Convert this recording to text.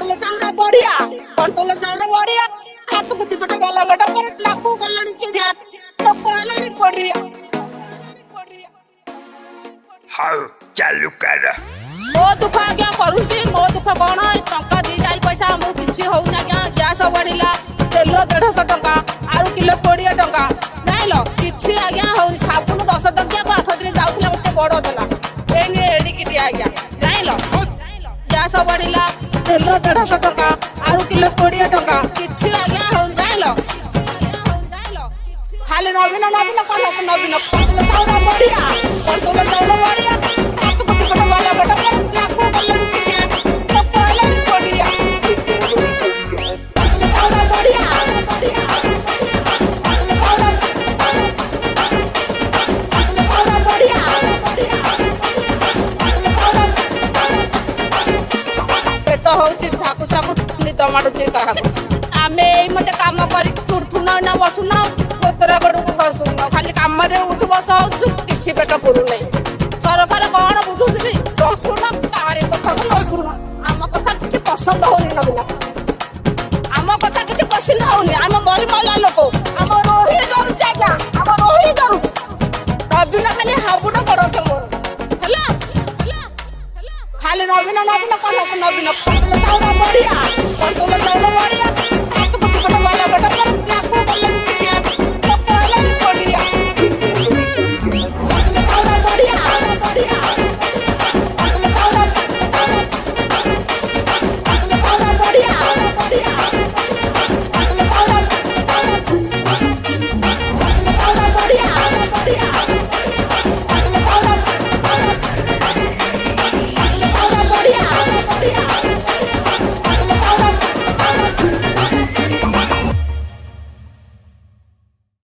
control चाउर बढ़िया control चाउर बढ़िया हाथ को दिपट गला बटा पर लाकू गलणी चिड़िया तो कहलणी कोड़िया हाँ चालू कर मो दुख आज्ञा करूची मो दुख कौन टंका दी जाई पैसा आमको किसी हो गैस बढ़ला तेल 150 टंका आलू किलो 20 टंका नाइल किसी आज्ञा हो साबुन 10 टंकिया को 8 दिन जाऊला गोटे बड़ देला एने एडिकी दिया आज्ञा नाइल गैस बढ़ला तेल 150 टंका आलू किलो 20 टंका किसी आज्ञा हो नाइल खाली नवीन नवीन कौन नवीन कंट्रोल चाउर बढ़िया कंट्रोल चाउर बढ़िया हाथ को दिपट वाला बटा पर लाकू गलणी चिड़िया तो कहलणी कोड़िया चाउर बढ़िया पेट होची ठाकुसाकू निद माडुची काहाकू आमे मते काम करी तुरथुन ना बसुना कोतरा गडू बसुना खाली काम रे उठ बस होछु किछि पेट पुरु नै सरकार कोन बुझुसी रसुन कारे कथा को रसुन आम कथा किछि पसंद होनी नबिला आम कथा किछि पसंद होनी आम मरी मला लोक आम रोही जरु जागा आम रोही जरु नबिन खाली हाबुडा बड़ के मोर हला खाली नवीन नवीन कौन नवीन कंट्रोल चाउर बढ़िया कंट्रोल चाउर बढ़िया हाथ को दिपट वाला बटा पर लाकू गलणी चिड़िया